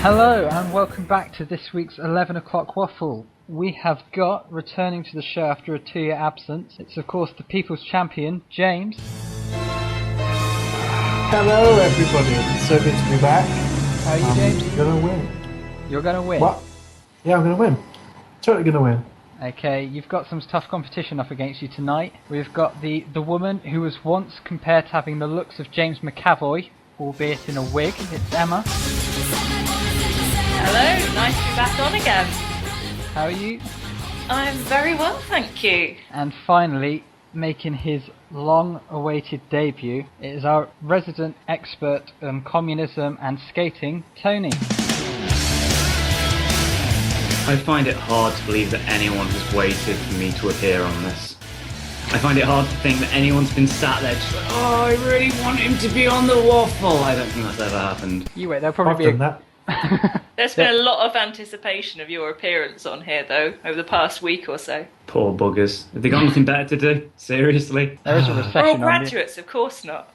Hello and welcome back to this week's 11 o'clock Waffle. We have got, returning to the show after a 2-year absence, it's of course the People's Champion, James. Hello everybody, it's so good to be back. How are you, James? I'm gonna win. You're gonna win? What? Yeah, I'm gonna win. Totally gonna win. Okay, you've got some tough competition up against you tonight. We've got the woman who was once compared to having the looks of James McAvoy, albeit in a wig. It's Emma. Hello, nice to be back on again. How are you? I'm very well, thank you. And finally, making his long-awaited debut, it is our resident expert on communism and skating, Tony. I find it hard to believe that anyone has waited for me to appear on this. I find it hard to think that anyone's been sat there just like, oh, I really want him to be on the Waffle. I don't think that's ever happened. You wait, there'll probably be that. There's been a lot of anticipation of your appearance on here, though, over the past week or so. Poor buggers. Have they got nothing better to do? Seriously? There is a We're all recession on you. graduates, of course not.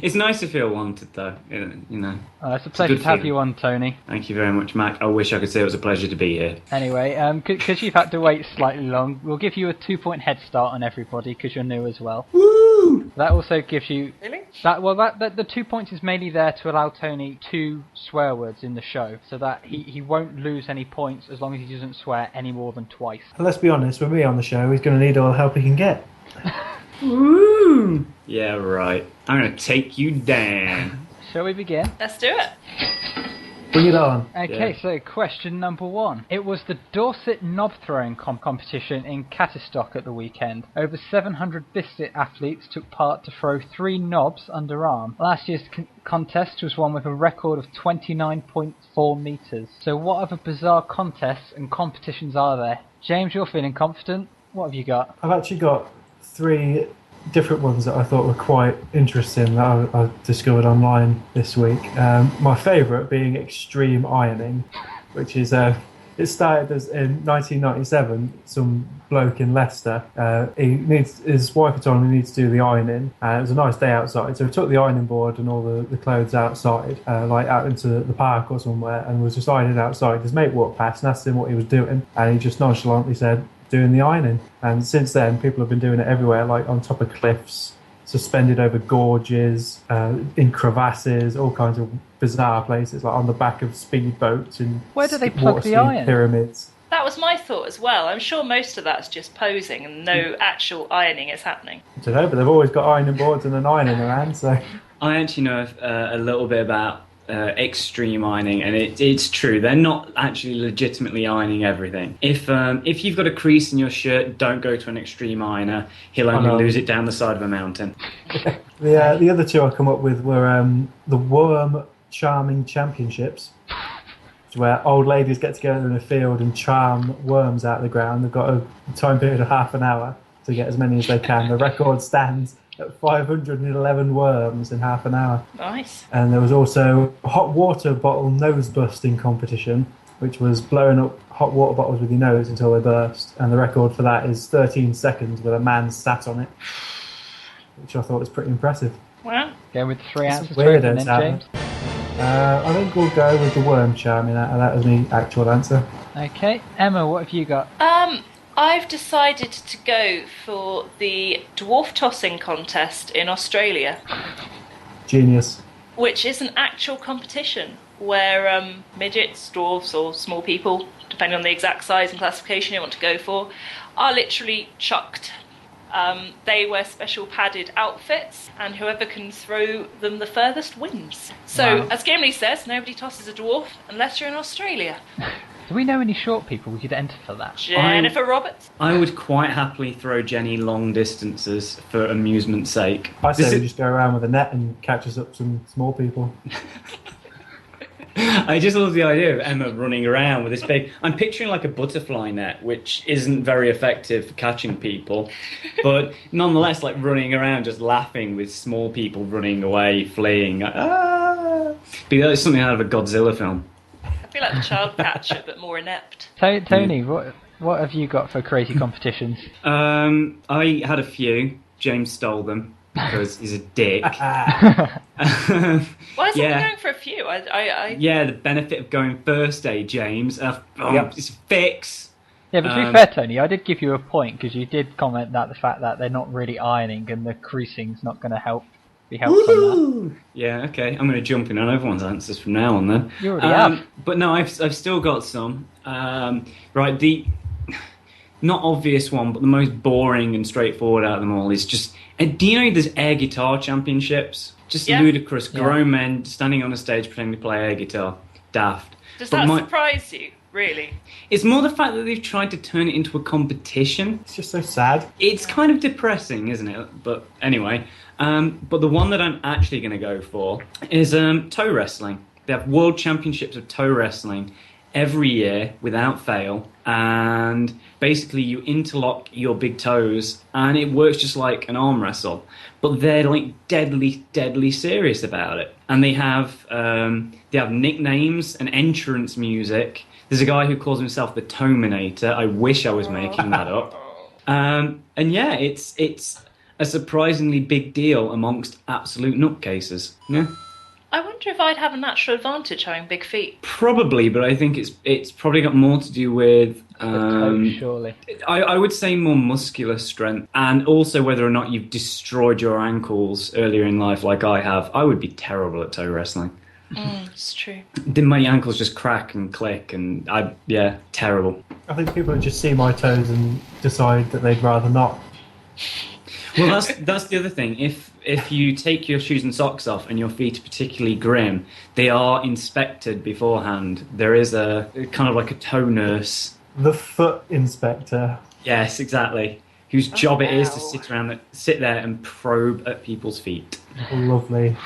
It's nice to feel wanted, though. You know. It's a pleasure good to have feeling. you on, Tony. Thank you very much, Mac. I wish I could say it was a pleasure to be here. Anyway, because you've had to wait slightly long, we'll give you a 2-point head start on everybody because you're new as well. Woo! That also gives you Really? the 2 points is mainly there to allow Tony 2 swear words in the show, so that he won't lose any points as long as he doesn't swear any more than twice. And let's be honest, with me on the show, he's gonna need all the help he can get. Woo! Yeah, right. I'm going to take you down. Shall we begin? Let's do it. Bring it on. Okay, Yeah. so question number 1. It was the Dorset knob throwing competition in Catterstock at the weekend. Over 700 biscuit athletes took part to throw 3 knobs underarm. Last year's contest was one with a record of 29.4 metres. So what other bizarre contests and competitions are there? James, you're feeling confident. What have you got? I've actually got 3 different ones that I thought were quite interesting that I discovered online this week. My favourite being extreme ironing, which is it started as in 1997. Some bloke in Leicester, his wife had told him he needs to do the ironing, and it was a nice day outside, so he took the ironing board and all the clothes outside, like out into the park or somewhere, and was just ironing outside. His mate walked past and asked him what he was doing, and he just nonchalantly said, doing the ironing. And since then, people have been doing it everywhere, like on top of cliffs, suspended over gorges, in crevasses, all kinds of bizarre places, like on the back of speedboats and Where do they plug the iron? pyramids. That was my thought as well. I'm sure most of that's just posing and no actual ironing is happening. I don't know, but they've always got ironing boards and an iron in their hand, so... I actually know a little bit about extreme ironing, and it's true. They're not actually legitimately ironing everything. If you've got a crease in your shirt, don't go to an extreme ironer. He'll only lose it down the side of a mountain. The other 2 I come up with were the Worm Charming Championships, where old ladies get together in a field and charm worms out of the ground. They've got a time period of half an hour to get as many as they can. The record stands at 511 worms in half an hour. Nice. And there was also a hot water bottle nose busting competition, which was blowing up hot water bottles with your nose until they burst. And the record for that is 13 seconds with a man sat on it, which I thought was pretty impressive. Well, Go with 3 answers Weirdos then, out James. I think we'll go with the worm charming out of that as my actual answer. Okay, Emma, what have you got? I've decided to go for the dwarf tossing contest in Australia, Genius. which is an actual competition where midgets, dwarves, or small people, depending on the exact size and classification you want to go for, are literally chucked. They wear special padded outfits, and whoever can throw them the furthest wins. So, Wow. as Gimli says, nobody tosses a dwarf unless you're in Australia. Do we know any short people we could enter for that? Jennifer Roberts. I would quite happily throw Jenny long distances for amusement's sake. I say This we is- just go around with a net and catch us up some small people. I just love the idea of Emma running around with this big... I'm picturing like a butterfly net, which isn't very effective for catching people, but nonetheless, like running around just laughing with small people running away, fleeing. Ah! Be like something out of a Godzilla film. I feel like the child catcher, but more inept. Tony, what have you got for crazy competitions? I had a few. James stole them. because he's a dick. Why is Yeah. it going for a few? Yeah, the benefit of going first day, James. It's a fix. Yeah, but to be fair, Tony, I did give you a point because you did comment that the fact that they're not really ironing and the creasing's not going to be helped from that. Woo! Yeah, okay. I'm going to jump in on everyone's answers from now on then. You already have. But no, I've still got some. Right, the not obvious one, but the most boring and straightforward out of them all is just. Do you know there's air guitar championships? Just ludicrous grown men standing on a stage pretending to play air guitar. Daft. Does that surprise you? Really? It's more the fact that they've tried to turn it into a competition. It's just so sad. It's kind of depressing, isn't it? But anyway, but the one that I'm actually going to go for is toe wrestling. They have world championships of toe wrestling every year without fail, and basically you interlock your big toes and it works just like an arm wrestle, but they're like deadly serious about it. And they have nicknames and entrance music. There's a guy who calls himself the Tominator. I wish I was making that up. And yeah, it's a surprisingly big deal amongst absolute nutcases. Yeah. I wonder if I'd have a natural advantage having big feet. Probably, but I think it's probably got more to do with surely. I would say more muscular strength, and also whether or not you've destroyed your ankles earlier in life like I have. I would be terrible at toe wrestling. It's true. Did my ankles just crack and click, and terrible. I think people would just see my toes and decide that they'd rather not. Well, that's the other thing. If you take your shoes and socks off and your feet are particularly grim, they are inspected beforehand. There is a kind of like a toe nurse. The foot inspector. Yes, exactly. Whose job it is to sit there and probe at people's feet. Lovely.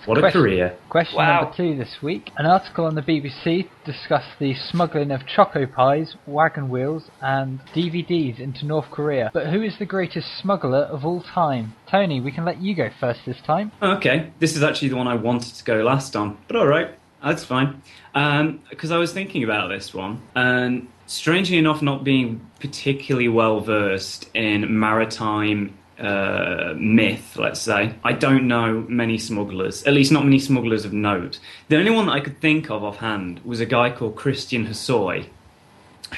What a career. Question number 2 this week. An article on the BBC discussed the smuggling of choco pies, wagon wheels and DVDs into North Korea. But who is the greatest smuggler of all time? Tony, we can let you go first this time. Okay, this is actually the one I wanted to go last on, but alright, that's fine. Because I was thinking about this one, and strangely enough, not being particularly well versed in maritime myth, let's say, I don't know many smugglers, at least not many smugglers of note. The only one that I could think of offhand was a guy called Christian Hosoi,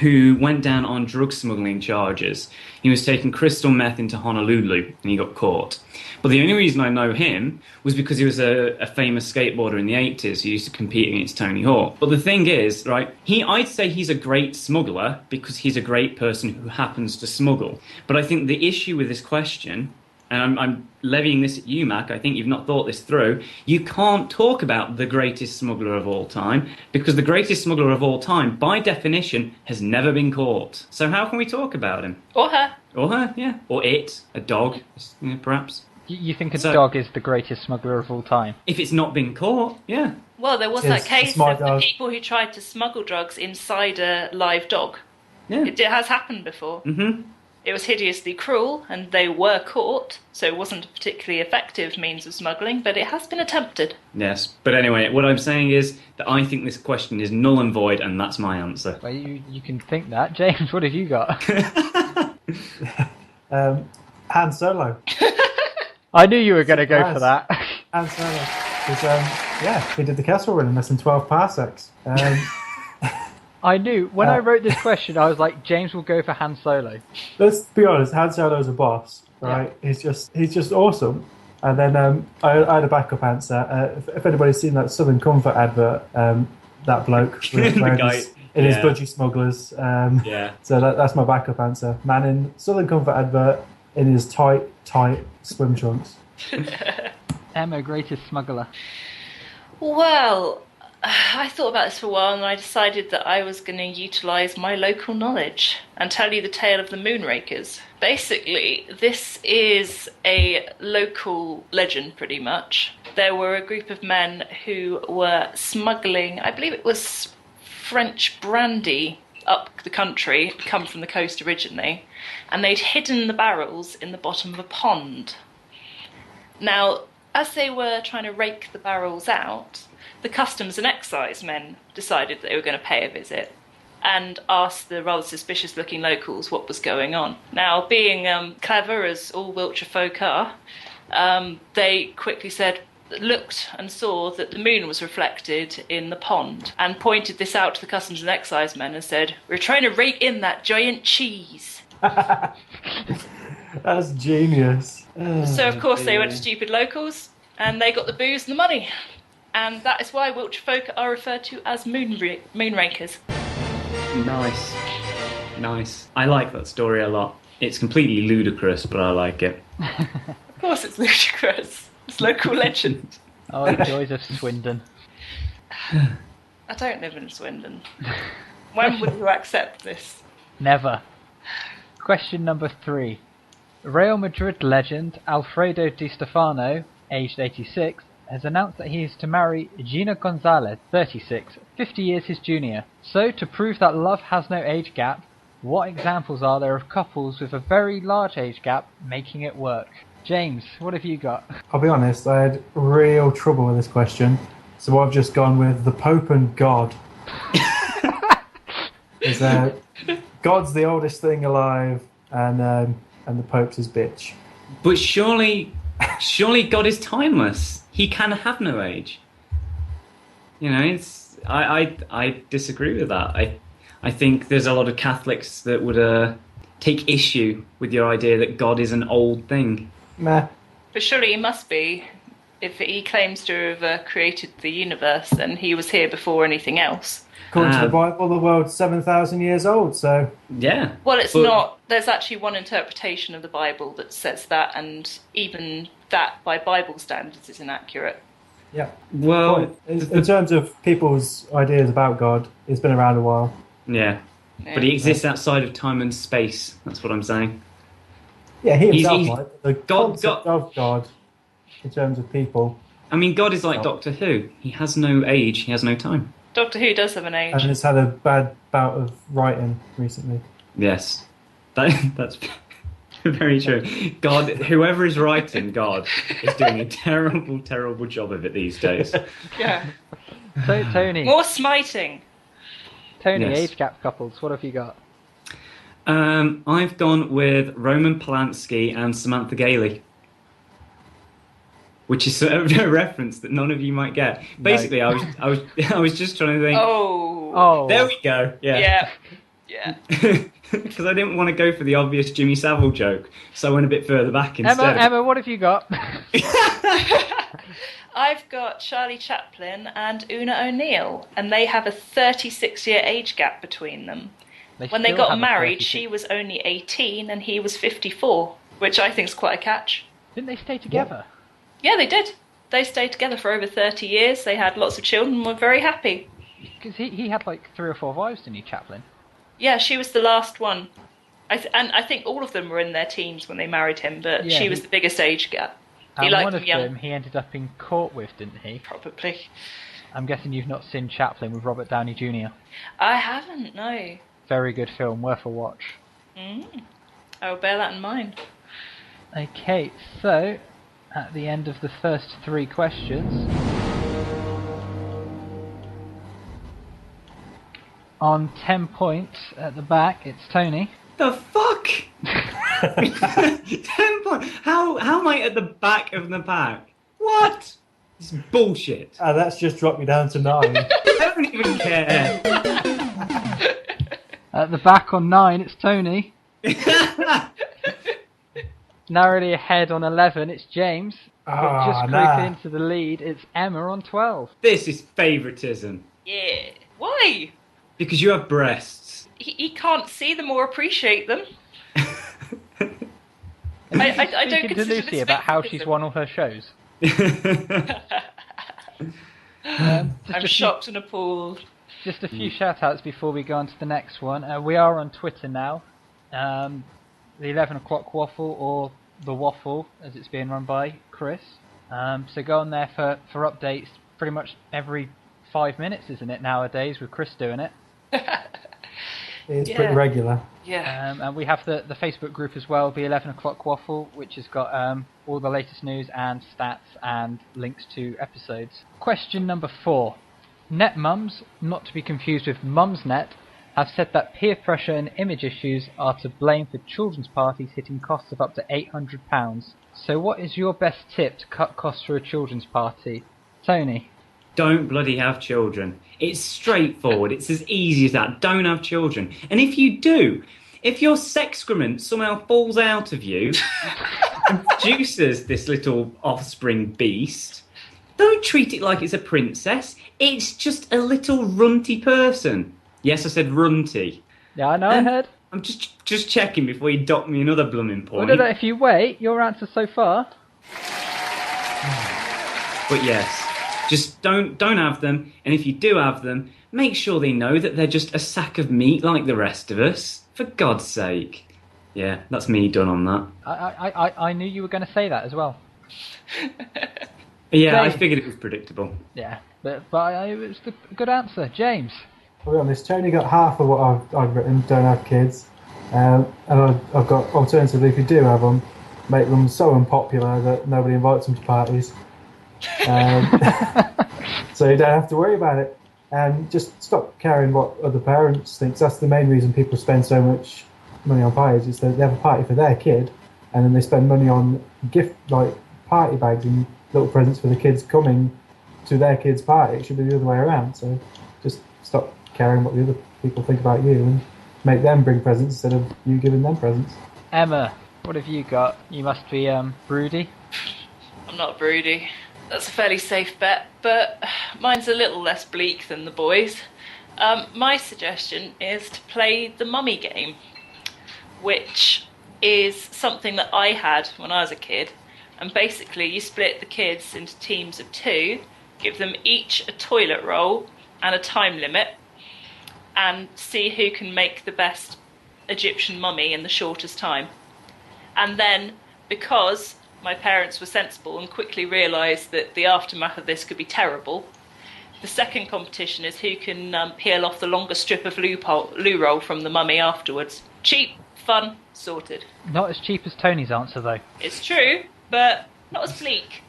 who went down on drug smuggling charges. He was taking crystal meth into Honolulu and he got caught. But the only reason I know him was because he was a famous skateboarder in the 80s who used to compete against Tony Hawk. But the thing is, right, I'd say he's a great smuggler because he's a great person who happens to smuggle. But I think the issue with this question, and I'm levying this at you, Mac, I think you've not thought this through, you can't talk about the greatest smuggler of all time because the greatest smuggler of all time, by definition, has never been caught. So how can we talk about him? Or her. Or her, yeah. Or it, a dog, perhaps. You think a dog is the greatest smuggler of all time? If it's not been caught, yeah. Well, there was that case of the people who tried to smuggle drugs inside a live dog. Yeah. It has happened before. Mm-hmm. It was hideously cruel, and they were caught, so it wasn't a particularly effective means of smuggling, but it has been attempted. Yes, but anyway, what I'm saying is that I think this question is null and void, and that's my answer. Well, you can think that. James, what have you got? Han Solo. I knew you were going to go for that. Han Solo. Because, he did the castle run in less than 12 parsecs. I knew. When I wrote this question, I was like, James will go for Han Solo. Let's be honest, Han Solo's a boss, right? Yeah. He's just awesome. And then I had a backup answer. If anybody's seen that Southern Comfort advert, that bloke wearing his budgie smugglers. So that's my backup answer. Man in Southern Comfort advert in his tight swim trunks. Emma, greatest smuggler. Well, I thought about this for a while and I decided that I was going to utilise my local knowledge and tell you the tale of the Moonrakers. Basically, this is a local legend pretty much. There were a group of men who were smuggling, I believe it was French brandy, up the country, come from the coast originally, and they'd hidden the barrels in the bottom of a pond. Now, as they were trying to rake the barrels out, the customs and excise men decided that they were going to pay a visit and asked the rather suspicious-looking locals what was going on. Now, being clever, as all Wiltshire folk are, they quickly looked and saw that the moon was reflected in the pond and pointed this out to the customs and excise men and said, "We're trying to rake in that giant cheese." That's genius. So, of course, they went to stupid locals and they got the booze and the money. And that is why Wiltshire folk are referred to as moonrakers. Nice. I like that story a lot. It's completely ludicrous, but I like it. Of course it's ludicrous. It's local legend. Oh, the joys of Swindon. I don't live in Swindon. When will you accept this? Never. Question number 3. Real Madrid legend Alfredo Di Stefano, aged 86, has announced that he is to marry Gina Gonzalez, 36, 50 years his junior. So, to prove that love has no age gap, what examples are there of couples with a very large age gap making it work? James, what have you got? I'll be honest, I had real trouble with this question, so I've just gone with the Pope and God. God's the oldest thing alive, and the Pope's his bitch. But surely God is timeless. He can have no age. You know, I disagree with that. I think there's a lot of Catholics that would take issue with your idea that God is an old thing. Meh. But surely he must be. If he claims to have created the universe, then he was here before anything else. According to the Bible, the world's 7,000 years old, so... Yeah. Well, it's not. There's actually one interpretation of the Bible that says that, and even that, by Bible standards, is inaccurate. Yeah. Well, in terms of people's ideas about God, he's been around a while. Yeah. But he exists outside of time and space. That's what I'm saying. Yeah, he himself might. The concept of God, in terms of people... I mean, God is like Doctor Who. He has no age, he has no time. Doctor Who does have an age. And has had a bad bout of writing recently. Yes. That's very true. God, whoever is writing God is doing a terrible, terrible job of it these days. Yeah. So, Tony. More smiting. Tony, Yes. age gap couples, what have you got? I've gone with Roman Polanski and Samantha Gailey, which is sort of a reference that none of you might get. Basically, I was just trying to think. Oh. There we go. Yeah. Because I didn't want to go for the obvious Jimmy Savile joke, so I went a bit further back instead. Emma, what have you got? I've got Charlie Chaplin and Una O'Neill, and they have a 36-year age gap between them. When they got married, she was only 18 and he was 54, which I think is quite a catch. Didn't they stay together? Yeah, they did. They stayed together for over 30 years. They had lots of children and were very happy. Because he had like 3 or 4 wives, didn't he, Chaplin? Yeah, she was the last one. And I think all of them were in their teens when they married him, but she was the biggest age gap. He liked one them of young. them he ended up in court with, didn't he? Probably. I'm guessing you've not seen Chaplin with Robert Downey Jr. I haven't, no. Very good film, worth a watch. I will bear that in mind. Okay, so at the end of the first 3 questions, on 10 points at the back, it's Tony. The fuck? 10 points. How am I at the back of the pack? What? This is bullshit. That's just dropped me down to 9. I don't even care. At the back on 9, it's Tony. Narrowly ahead on 11, it's James. But just creeping into the lead, it's Emma on 12. This is favouritism. Yeah. Why? Because you have breasts. He can't see them or appreciate them. I don't Speaking to consider Lucy this about how favoritism. she's won all her shows. I'm shocked and appalled. Just a few shout-outs before we go on to the next one. We are on Twitter now. The 11 o'clock Waffle, or the Waffle, as it's being run by Chris. So go on there for updates pretty much every 5 minutes, isn't it, nowadays, with Chris doing it. It's pretty regular. Yeah. And we have the Facebook group as well, the 11 o'clock Waffle, which has got all the latest news and stats and links to episodes. Question number 4. NetMums, not to be confused with Mumsnet, have said that peer pressure and image issues are to blame for children's parties hitting costs of up to £800. So what is your best tip to cut costs for a children's party? Tony? Don't bloody have children. It's straightforward. It's as easy as that. Don't have children. And if you do, if your excrement somehow falls out of you and produces this little offspring beast, don't treat it like it's a princess. It's just a little runty person. Yes, I said runty. Yeah, I know, I heard. I'm just checking before you dock me another blooming point. Well, no, if you wait, your answer so far. But yes, just don't have them. And if you do have them, make sure they know that they're just a sack of meat like the rest of us. For God's sake. Yeah, that's me done on that. I knew you were going to say that as well. Yeah, James. I figured it was predictable. Yeah, but it was a good answer. James? I'll be honest, Tony got half of what I've written, don't have kids. And I've got, alternatively, if you do have them, make them so unpopular that nobody invites them to parties. So you don't have to worry about it. And just stop caring what other parents think. That's the main reason people spend so much money on parties, is that they have a party for their kid, and then they spend money on gift, like party bags and little presents for the kids coming to their kid's party. It should be the other way around. So just stop caring what the other people think about you and make them bring presents instead of you giving them presents. Emma, what have you got? You must be broody. I'm not broody. That's a fairly safe bet, but mine's a little less bleak than the boys. My suggestion is to play the mummy game, which is something that I had when I was a kid. And basically you split the kids into teams of 2, give them each a toilet roll and a time limit, and see who can make the best Egyptian mummy in the shortest time. And then, because my parents were sensible and quickly realised that the aftermath of this could be terrible, the second competition is who can peel off the longest strip of loo roll from the mummy afterwards. Cheap, fun, sorted. Not as cheap as Tony's answer, though. It's true, but not as bleak.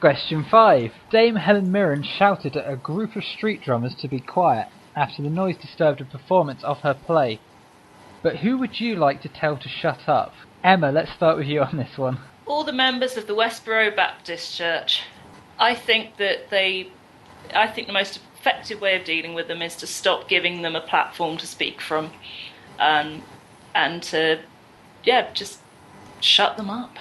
Question 5. Dame Helen Mirren shouted at a group of street drummers to be quiet after the noise disturbed a performance of her play. But who would you like to tell to shut up? Emma, let's start with you on this one. All the members of the Westboro Baptist Church. I think the most effective way of dealing with them is to stop giving them a platform to speak from, and to, just shut them up.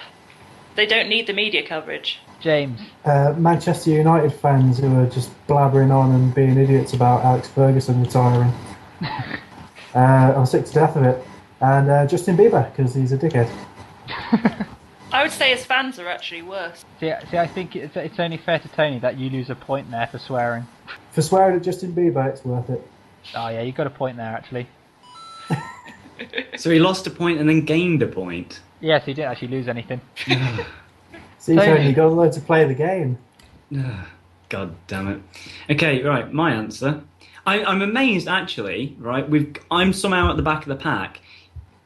They don't need the media coverage. James. Manchester United fans who are just blabbering on and being idiots about Alex Ferguson retiring. I'm sick to death of it. And Justin Bieber, because he's a dickhead. I would say his fans are actually worse. See, I think it's only fair to Tony that you lose a point there for swearing. For swearing at Justin Bieber, it's worth it. Oh yeah, you got a point there actually. So he lost a point and then gained a point. Yes, he didn't actually lose anything. See, Tony, you got to learn to play the game. God damn it. Okay, right, my answer. I'm amazed actually, right? I'm somehow at the back of the pack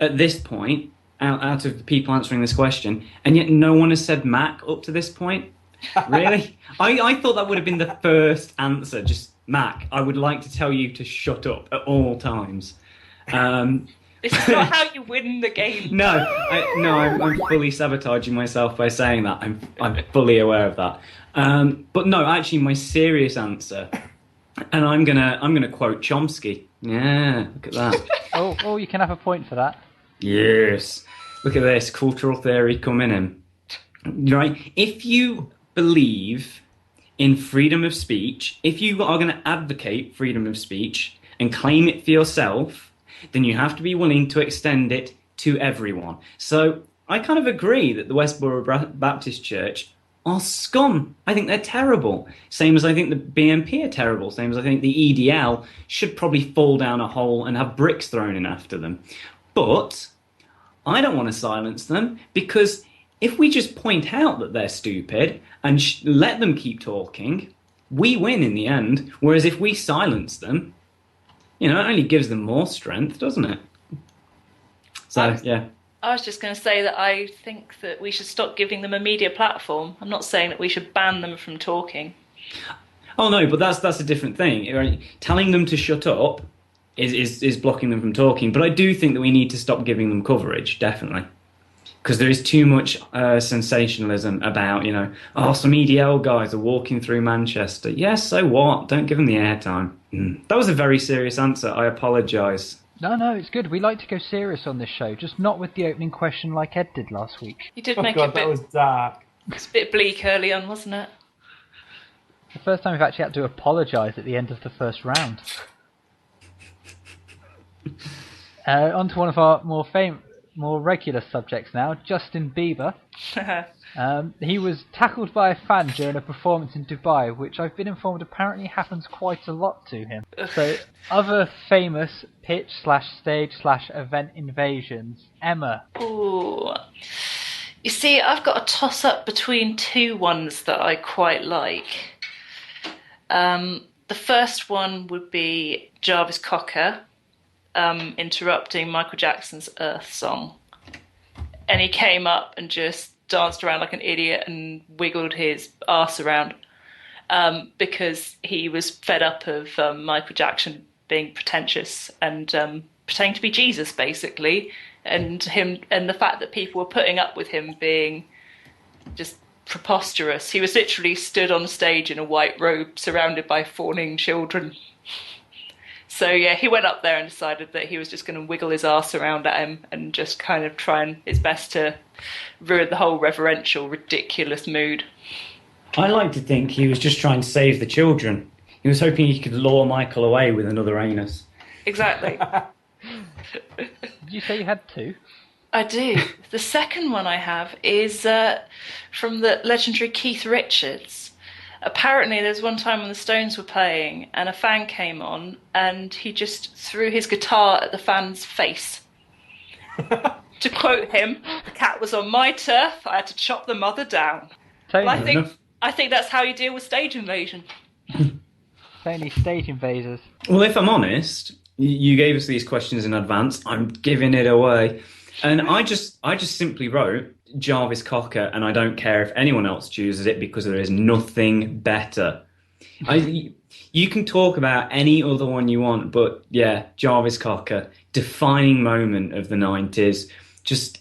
at this point, out of the people answering this question, and yet no one has said Mac up to this point. Really? I thought that would have been the first answer, just Mac, I would like to tell you to shut up at all times. This is not how you win the game. I'm fully sabotaging myself by saying that. I'm fully aware of that. But no, actually, my serious answer, and I'm gonna quote Chomsky. Yeah, look at that. Oh, you can have a point for that. Yes, look at this cultural theory coming in. Right, if you believe in freedom of speech, if you are going to advocate freedom of speech and claim it for yourself, then you have to be willing to extend it to everyone. So I kind of agree that the Westboro Baptist Church are scum. I think they're terrible. Same as I think the BNP are terrible. Same as I think the EDL should probably fall down a hole and have bricks thrown in after them. But I don't want to silence them, because if we just point out that they're stupid and let them keep talking, we win in the end. Whereas if we silence them, it only gives them more strength, doesn't it? So, yeah. I was just going to say that I think that we should stop giving them a media platform. I'm not saying that we should ban them from talking. Oh, no, but that's a different thing. Right? Telling them to shut up is blocking them from talking. But I do think that we need to stop giving them coverage, definitely. Because there is too much sensationalism about, some EDL guys are walking through Manchester. Yes, so what? Don't give them the airtime. That was a very serious answer. I apologise. No, it's good. We like to go serious on this show, just not with the opening question like Ed did last week. You did Oh make God, it a bit, that was dark. it's a bit bleak early on, wasn't it? The first time we've actually had to apologise at the end of the first round. On to one of our more regular subjects now, Justin Bieber. He was tackled by a fan during a performance in Dubai, which I've been informed apparently happens quite a lot to him. So, other famous pitch/stage/event invasions. Emma. Ooh. You see, I've got a toss-up between two ones that I quite like. The first one would be Jarvis Cocker interrupting Michael Jackson's Earth song. And he came up and just danced around like an idiot and wiggled his arse around because he was fed up of Michael Jackson being pretentious and pretending to be Jesus, basically, and the fact that people were putting up with him being just preposterous. He was literally stood on stage in a white robe surrounded by fawning children. So yeah, he went up there and decided that he was just going to wiggle his arse around at him and just kind of try his best to ruin the whole reverential, ridiculous mood. I like to think he was just trying to save the children. He was hoping he could lure Michael away with another anus. Exactly. Did you say you had two? I do. The second one I have is from the legendary Keith Richards. Apparently there's one time when the Stones were playing and a fan came on and he just threw his guitar at the fan's face. To quote him, "The cat was on my turf, I had to chop the mother down." Tony, Well, I think that's how you deal with stage invasion. Tony, stage invaders. Well, if I'm honest, you gave us these questions in advance. I'm giving it away. And I just simply wrote Jarvis Cocker, and I don't care if anyone else chooses it because there is nothing better. You can talk about any other one you want, but yeah, Jarvis Cocker, defining moment of the 90s, just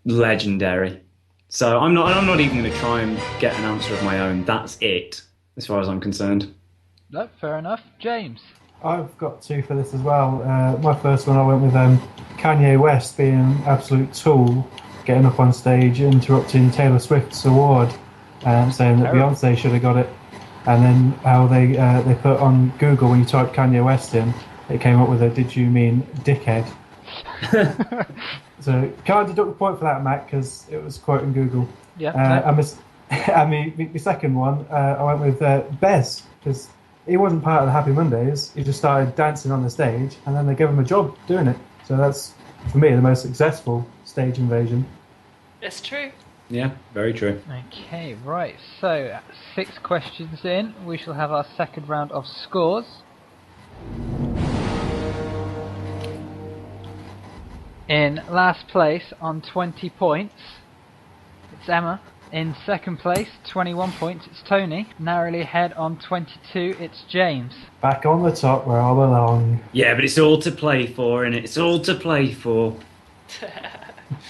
legendary. So I'm not even going to try and get an answer of my own. That's it, as far as I'm concerned. No, fair enough. James. I've got two for this as well. My first one, I went with Kanye West being an absolute tool, getting up on stage, interrupting Taylor Swift's award, saying that Beyonce should have got it. And then how they put on Google, when you type Kanye West in, it came up with a "Did you mean dickhead?" So can't deduct the point for that, Matt, because it was quoting Google. Yeah. And my second one, I went with Bez, because he wasn't part of the Happy Mondays. He just started dancing on the stage, and then they gave him a job doing it. So that's, for me, the most successful stage invasion. It's true. Yeah, very true. Okay, right. So, 6 questions in. We shall have our second round of scores. In last place on 20 points, it's Emma. In second place, 21 points, it's Tony. Narrowly ahead on 22, it's James. Back on the top where I belong. Yeah, but it's all to play for, innit? It's all to play for.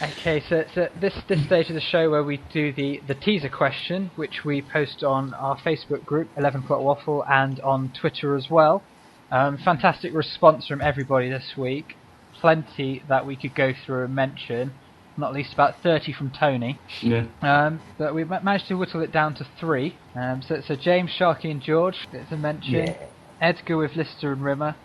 Okay, so it's at this stage of the show where we do the teaser question, which we post on our Facebook group, 11 O'Clock Waffle, and on Twitter as well. Fantastic response from everybody this week. Plenty that we could go through and mention. Not least about 30 from Tony. Yeah. But we managed to whittle it down to 3. So James, Sharky and George, it's a mention. Yeah. Edgar with Lister and Rimmer.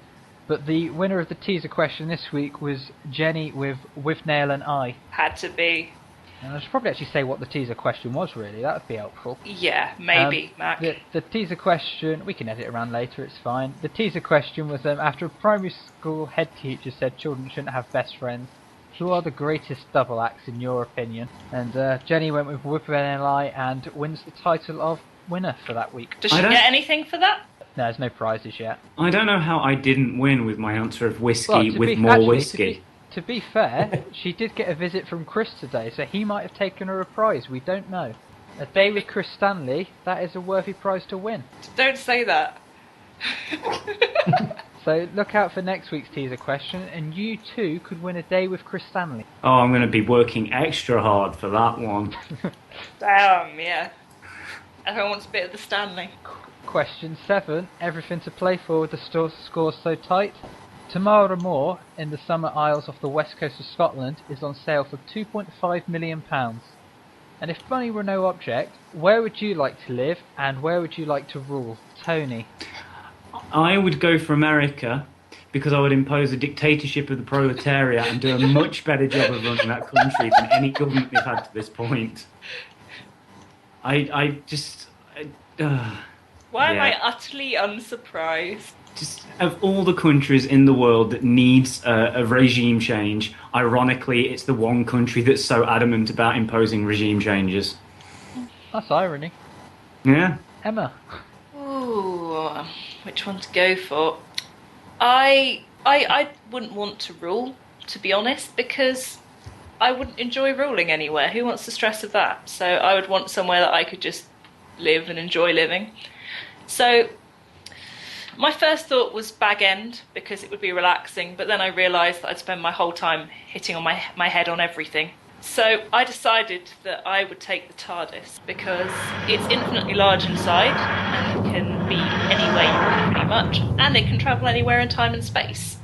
But the winner of the teaser question this week was Jenny with Nail and I. Had to be. And I should probably actually say what the teaser question was, really. That would be helpful. Yeah, maybe, Mac. The teaser question, we can edit around later, it's fine. The teaser question was after a primary school head teacher said children shouldn't have best friends, who are the greatest double acts in your opinion? And Jenny went with NLI and wins the title of winner for that week. Does she get anything for that? No, there's no prizes yet. I don't know how I didn't win with my answer of whiskey with more whiskey. To be fair, she did get a visit from Chris today, so he might have taken her a prize, we don't know. A day with Chris Stanley, that is a worthy prize to win. Don't say that. So look out for next week's teaser question, and you too could win a day with Chris Stanley. Oh, I'm going to be working extra hard for that one. Damn, yeah. Everyone wants a bit of the Stanley. Question 7. Everything to play for with the scores so tight. Tamara Moor in the summer isles off the west coast of Scotland is on sale for £2.5 million. And if money were no object, where would you like to live and where would you like to rule? Tony. I would go for America because I would impose a dictatorship of the proletariat and do a much better job of running that country than any government they've had to this point. Why am I utterly unsurprised? Just of all the countries in the world that needs a regime change, ironically, it's the one country that's so adamant about imposing regime changes. That's irony. Yeah. Emma. Ooh, which one to go for? I wouldn't want to rule, to be honest, because I wouldn't enjoy ruling anywhere. Who wants the stress of that? So I would want somewhere that I could just live and enjoy living. So my first thought was Bag End, because it would be relaxing, but then I realised that I'd spend my whole time hitting on my head on everything. So I decided that I would take the TARDIS, because it's infinitely large inside, and it can be anywhere you want pretty much, and it can travel anywhere in time and space.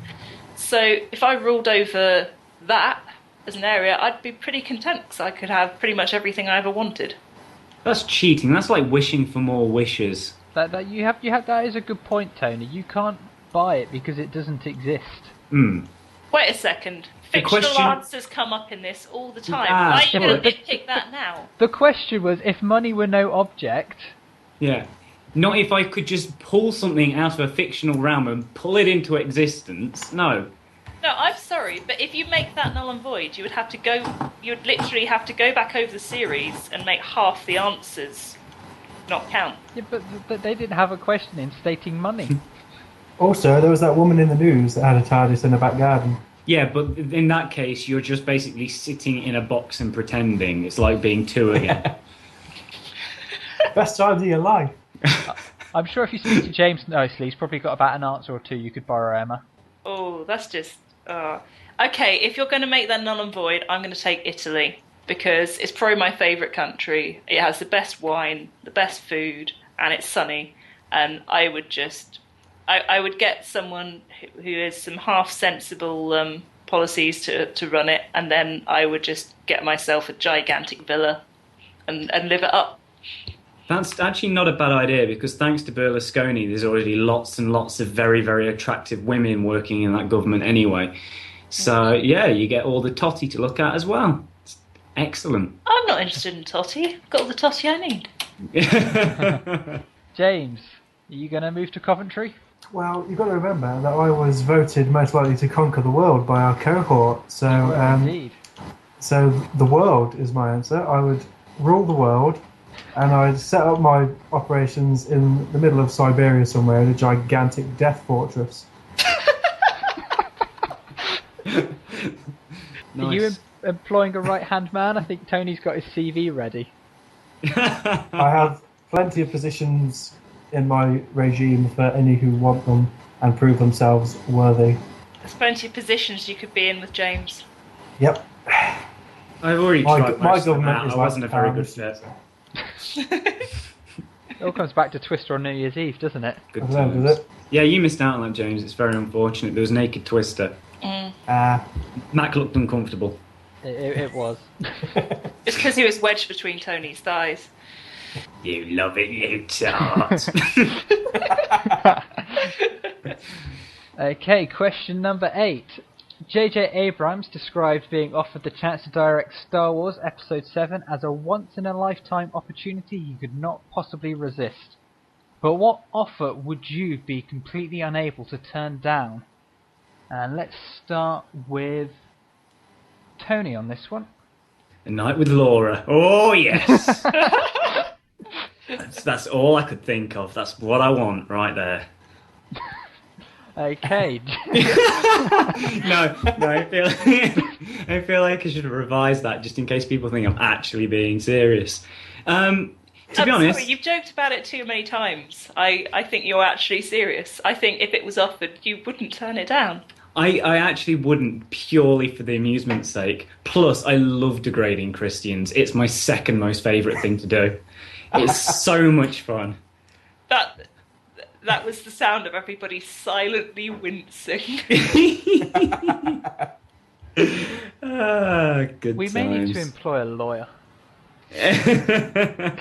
So if I ruled over that as an area, I'd be pretty content, because I could have pretty much everything I ever wanted. That's cheating. That's like wishing for more wishes. That is a good point, Tony. You can't buy it because it doesn't exist. Wait a second. Fictional answers come up in this all the time. Why are you going to nitpick that now? The question was, if money were no object... Yeah. Not if I could just pull something out of a fictional realm and pull it into existence. No. No, I'm sorry, but if you make that null and void, you would literally have to go back over the series and make half the answers not count. Yeah, but they didn't have a question in stating money. Also, there was that woman in the news that had a TARDIS in her back garden. Yeah, but in that case, you're just basically sitting in a box and pretending. It's like being two again. Best times of your life. I'm sure if you speak to James nicely, he's probably got about an answer or two you could borrow, Emma. Oh, that's just... Okay, if you're going to make that null and void, I'm going to take Italy, because it's probably my favourite country. It has the best wine, the best food, and it's sunny. And I would just... I would get someone who has some half-sensible policies to run it, and then I would just get myself a gigantic villa and live it up. That's actually not a bad idea, because thanks to Berlusconi, there's already lots and lots of very, very attractive women working in that government anyway. So, yeah, you get all the totty to look at as well. It's excellent. I'm not interested in totty. I've got all the totty I need. James, are you going to move to Coventry? Well, you've got to remember that I was voted most likely to conquer the world by our cohort. So, Indeed. So the world is my answer. I would rule the world, and I'd set up my operations in the middle of Siberia somewhere in a gigantic death fortress. Nice. Are you employing a right-hand man? I think Tony's got his CV ready. I have plenty of positions in my regime for any who want them and prove themselves worthy. There's plenty of positions you could be in with James. Yep. I've already tried my government is I wasn't a very good fit. It all comes back to Twister on New Year's Eve, doesn't it? Good I don't know, times. does it? Yeah, you missed out on that, James. It's very unfortunate. There was Naked Twister. Mac looked uncomfortable. It was. It's because he was wedged between Tony's thighs. You love it, you tart. Okay, question number 8. J.J. Abrams described being offered the chance to direct Star Wars Episode 7 as a once-in-a-lifetime opportunity he could not possibly resist. But what offer would you be completely unable to turn down? And let's start with Tony on this one. A Night with Laura. Oh, yes. That's all I could think of. That's what I want right there. Okay. No, I feel like I should revise that just in case people think I'm actually being serious. To be honest, sorry, you've joked about it too many times. I think you're actually serious. I think if it was offered, you wouldn't turn it down. I actually wouldn't, purely for the amusement's sake. Plus, I love degrading Christians. It's my second most favourite thing to do. It's so much fun. That was the sound of everybody silently wincing. Good We times. may need to employ a lawyer. But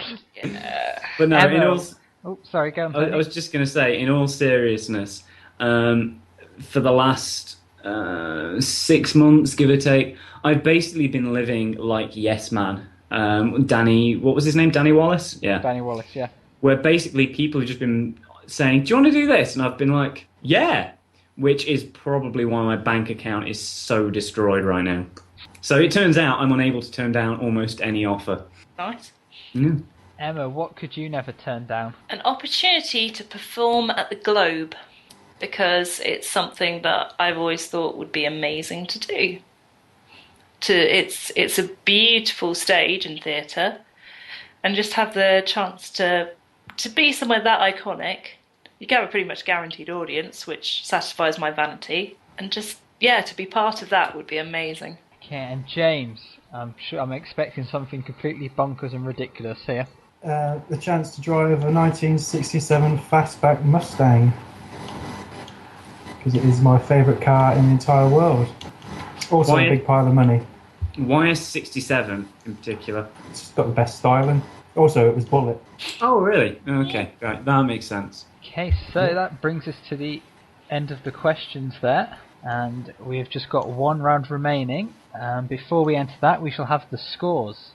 no, in Emma. all... Oh, sorry, go on. I was just going to say, in all seriousness, for the last 6 months, give or take, I've basically been living like Yes Man. Danny, what was his name? Danny Wallace? Yeah. Danny Wallace, yeah. Where basically people have just been saying, do you want to do this? And I've been like, yeah. Which is probably why my bank account is so destroyed right now. So it turns out I'm unable to turn down almost any offer. Nice. Yeah. Emma, what could you never turn down? An opportunity to perform at the Globe, because it's something that I've always thought would be amazing to do. It's a beautiful stage and theatre, and just have the chance to be somewhere that iconic. You get a pretty much guaranteed audience, which satisfies my vanity, and just to be part of that would be amazing. Okay, and James, I'm expecting something completely bonkers and ridiculous here. The chance to drive a 1967 fastback Mustang, because it is my favourite car in the entire world. Also a big pile of money. Why is 67 in particular? It's got the best styling. Also, it was bullet. Oh, really? Okay, right, that makes sense. Okay, so that brings us to the end of the questions there, and we've just got one round remaining. Before we enter that, we shall have the scores.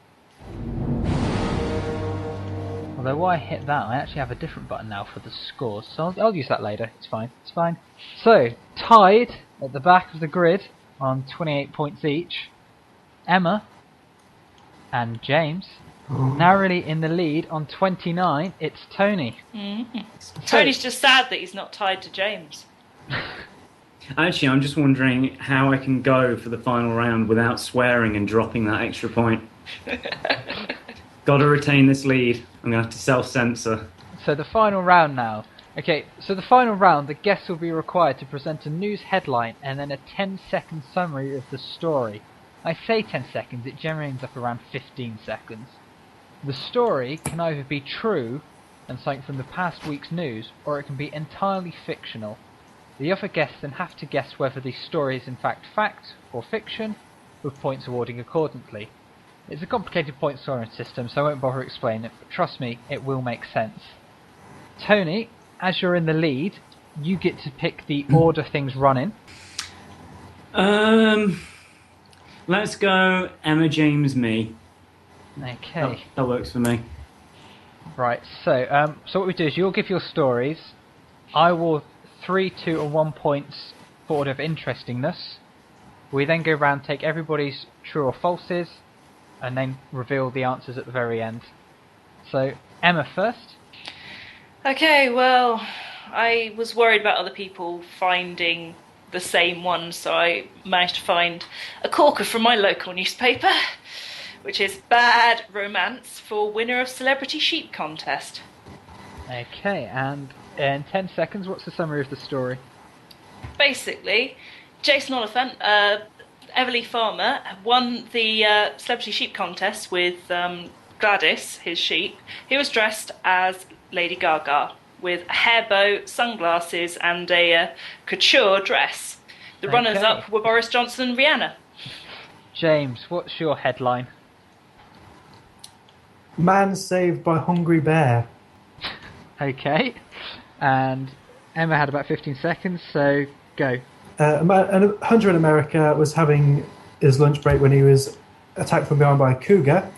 Although while I hit that, I actually have a different button now for the scores, so I'll use that later. It's fine. So, tied at the back of the grid on 28 points each, Emma and James. Narrowly in the lead on 29, it's Tony. Mm-hmm. Tony's just sad that he's not tied to James. Actually, I'm just wondering how I can go for the final round without swearing and dropping that extra point. Got to retain this lead. I'm going to have to self-censor. So the final round now. Okay, so the final round, the guests will be required to present a news headline and then a 10-second summary of the story. I say 10 seconds, it generally ends up around 15 seconds. The story can either be true and something from the past week's news, or it can be entirely fictional. The other guests then have to guess whether the story is in fact fact or fiction, with points awarding accordingly. It's a complicated point scoring system, so I won't bother explaining it, but trust me, it will make sense. Tony, as you're in the lead, you get to pick the order things run in. Let's go Emma, James, me. Okay. That works for me. Right, so what we do is you'll give your stories. I will 3, 2 and 1 points for order of interestingness. We then go around, take everybody's true or falses, and then reveal the answers at the very end. So, Emma first. Okay, well, I was worried about other people finding the same one, so I managed to find a corker from my local newspaper, which is Bad Romance for winner of Celebrity Sheep Contest. Okay, and in 10 seconds, what's the summary of the story? Basically, Jason Oliphant, Everly Farmer, won the Celebrity Sheep Contest with Gladys, his sheep. He was dressed as Lady Gaga with a hair bow, sunglasses and a couture dress. The runners-up were Boris Johnson and Rihanna. James, what's your headline? Man saved by hungry bear. Okay, and Emma had about 15 seconds, so go. A hunter in America was having his lunch break when he was attacked from behind by a cougar.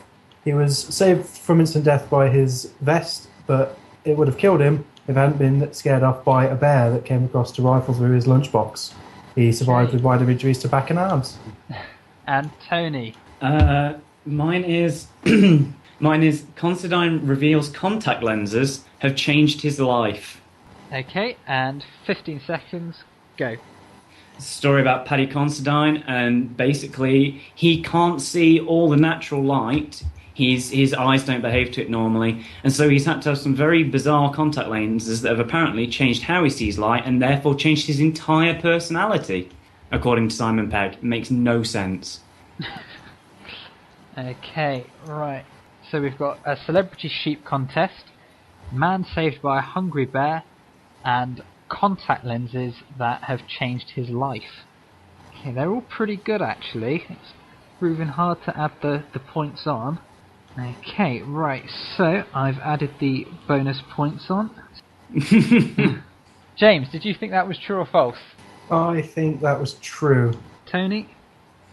He was saved from instant death by his vest, but it would have killed him if he hadn't been scared off by a bear that came across to rifle through his lunchbox. He survived with wider injuries to back and arms. And Tony? Mine is Considine reveals contact lenses have changed his life. Okay, and 15 seconds, go. It's a story about Paddy Considine, and basically he can't see all the natural light. His eyes don't behave to it normally, and so he's had to have some very bizarre contact lenses that have apparently changed how he sees light and therefore changed his entire personality, according to Simon Pegg. It makes no sense. Okay, right. So we've got a celebrity sheep contest, man saved by a hungry bear, and contact lenses that have changed his life. Okay, they're all pretty good actually. It's proving hard to add the points on. Okay, right, so I've added the bonus points on. James, did you think that was true or false? I think that was true. Tony?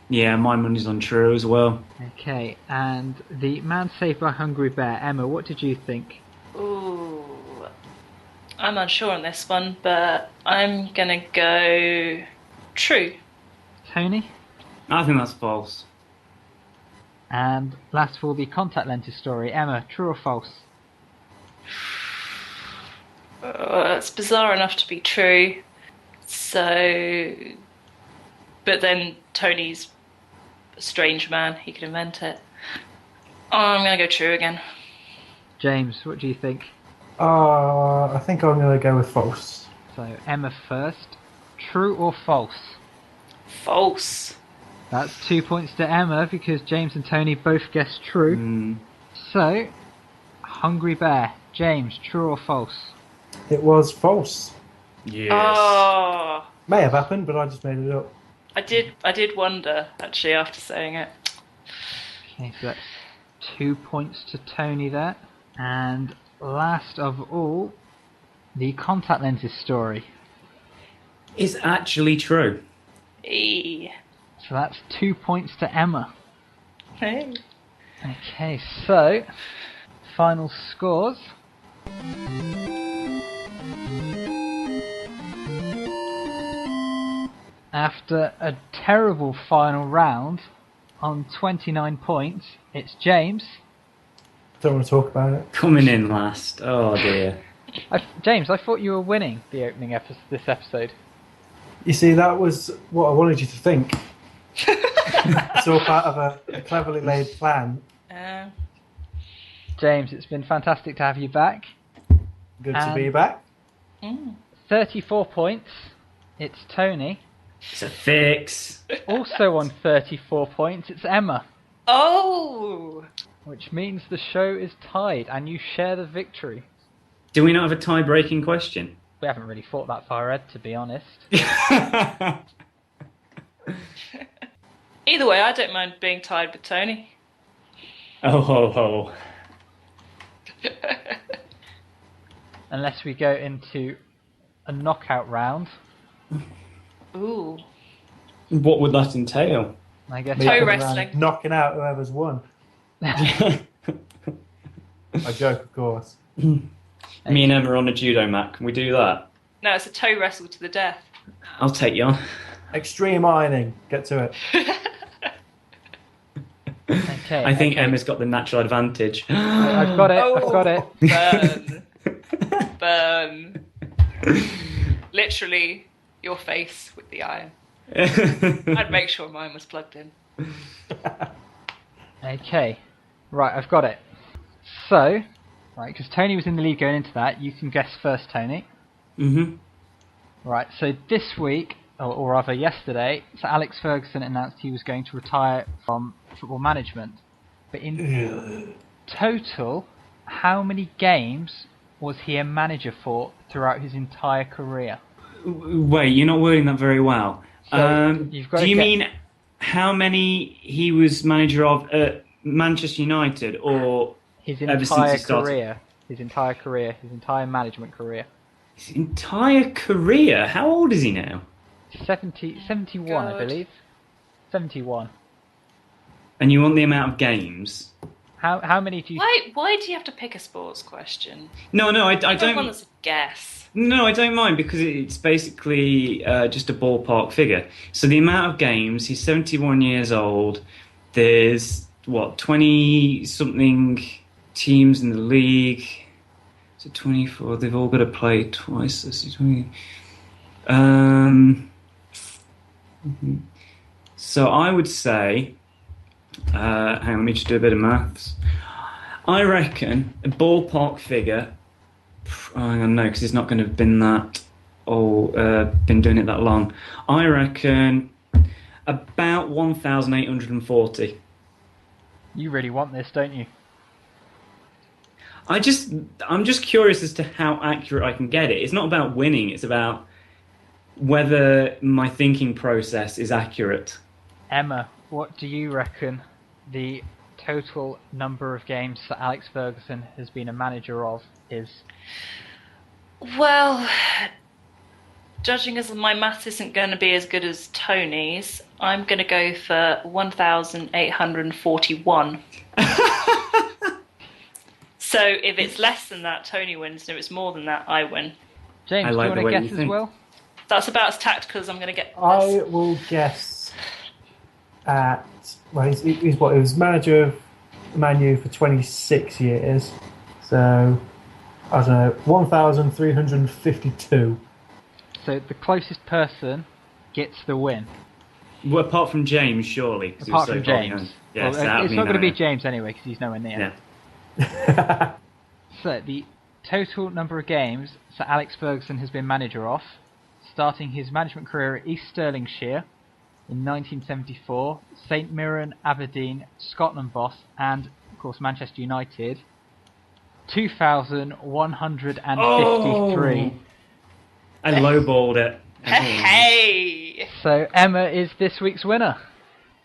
Yeah, my money's on true as well. Okay, and the man saved by a hungry bear. Emma, what did you think? Ooh, I'm unsure on this one, but I'm gonna go true. Tony? I think that's false. And last for the contact lenses story. Emma, true or false? It's bizarre enough to be true. So, but then Tony's a strange man. He could invent it. I'm gonna go true again. James, what do you think? I think I'm going to go with false. So, Emma first. True or false? False. That's 2 points to Emma because James and Tony both guessed true. So, hungry bear. James, true or false? It was false. Yes. Oh, May have happened, but I just made it up. I did wonder actually after saying it. Okay, so that's 2 points to Tony there. And last of all, the contact lenses story. It's actually true. Eee. So that's 2 points to Emma. Hey. Okay, so final scores. After a terrible final round, on 29 points, it's James. Don't want to talk about it. Coming in last. Oh dear. James, I thought you were winning the opening this episode. You see, that was what I wanted you to think. It's all part of a cleverly laid plan. James, it's been fantastic to have you back. Good to be back. 34 points, it's Tony. It's a fix. Also on 34 points, it's Emma. Oh. Which means the show is tied and you share the victory. Do we not have a tie-breaking question? We haven't really thought that far ahead, to be honest. Either way, I don't mind being tied with Tony. Oh ho ho. Unless we go into a knockout round. Ooh. What would that entail? I guess Toe wrestling. Knocking out whoever's won. I joke, of course. Me and Emma are on a judo mat. Can we do that? No, it's a toe wrestle to the death. I'll take you on. Extreme ironing. Get to it. Okay, I think Emma's got the natural advantage. I've got it. I've got it. Burn. Burn. Literally, your face with the iron. I'd make sure mine was plugged in. Okay, right, I've got it. So, right, because Tony was in the lead going into that, you can guess first, Tony. Right, so this week, or rather yesterday, so Alex Ferguson announced he was going to retire from football management. But in total, how many games was he a manager for throughout his entire career? Wait, you're not wording that very well. So you've got do to you get- mean how many he was manager of at Manchester United, or His ever since entire he started? career. His entire management career. His entire career? How old is he now? 71, I God. believe. 71. And you want the amount of games? How many do you... Why do you have to pick a sports question? No, I I don't. want us to guess. No, I don't mind because it's basically just a ballpark figure. So the amount of games, he's 71 years old. There's, 20-something teams in the league. So 24, they've all got to play twice. This is 20. So I would say Hang on, let me just do a bit of maths. I reckon a ballpark figure. Hang on, no, because he's not going to have been been doing it that long. I reckon about 1,840. You really want this, don't you? I'm just curious as to how accurate I can get it. It's not about winning, it's about whether my thinking process is accurate. Emma, what do you reckon the total number of games that Alex Ferguson has been a manager of is? Well, judging as my maths isn't going to be as good as Tony's, I'm going to go for 1,841. So if it's less than that, Tony wins, and if it's more than that, I win. James, I like do you the want way to you guess as think. well? That's about as tactical as I'm going to get. I will guess at... Well, he was manager of Man U for 26 years. So, I don't know, 1,352. So the closest person gets the win. Well, apart from James, surely. 'cause he Apart was from so far James. behind. Yes, Well, it's not going to be James anyway, because he's nowhere near. Yeah. So the total number of games that Alex Ferguson has been manager of, starting his management career at East Stirlingshire in 1974, St Mirren, Aberdeen, Scotland Boss, and of course Manchester United, 2,153. I lowballed it. Hey! So Emma is this week's winner.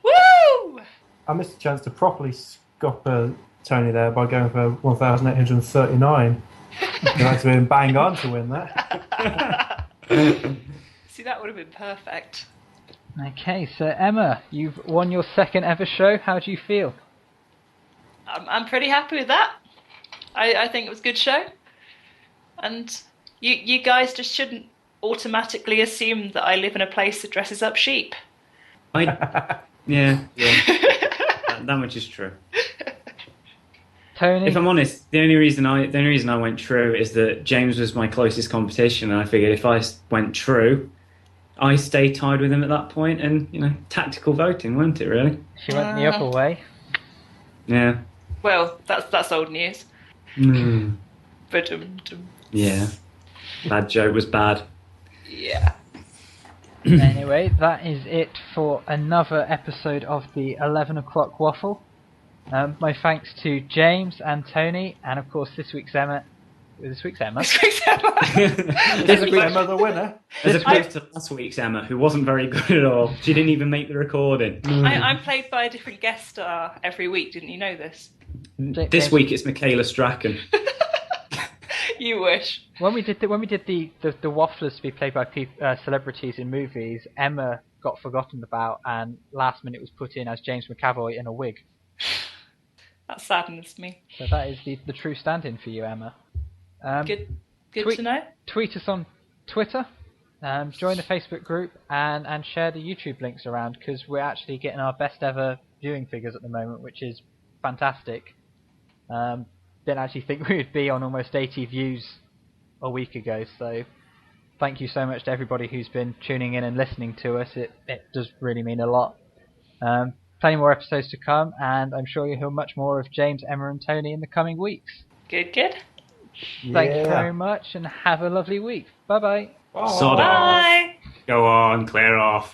Woo! I missed a chance to properly scupper Tony there by going for 1,839. You had to be bang on to win that. See, that would have been perfect. Okay, so Emma, you've won your second ever show. How do you feel? I'm pretty happy with that. I think it was a good show. And you guys just shouldn't automatically assume that I live in a place that dresses up sheep. Yeah. That much is true. Tony? If I'm honest, the only reason I went true is that James was my closest competition, and I figured if I went true, I stay tied with him at that point, and tactical voting, wasn't it? Really? She went the other way. Yeah. Well, that's old news. But Yeah. That joke was bad. yeah. Anyway, that is it for another episode of the 11 o'clock Waffle. My thanks to James and Tony, and of course this week's Emma. This week's Emma the winner. As opposed to last week's Emma, who wasn't very good at all. She didn't even make the recording. I'm played by a different guest star every week. Didn't you know this? This week it's Michaela Strachan. You wish. When we did the wafflers to be played by celebrities in movies, Emma got forgotten about, and last minute was put in as James McAvoy in a wig. That saddens me. So that is the true stand-in for you, Emma. Good to know. Tweet us on Twitter, join the Facebook group, and share the YouTube links around, because we're actually getting our best ever viewing figures at the moment, which is fantastic. Didn't actually think we would be on almost 80 views a week ago, so thank you so much to everybody who's been tuning in and listening to us. It does really mean a lot. Plenty more episodes to come, and I'm sure you'll hear much more of James, Emma and Tony in the coming weeks. Good. Thank you very much, and have a lovely week. Bye-bye. Sod off. Bye. Go on, clear off.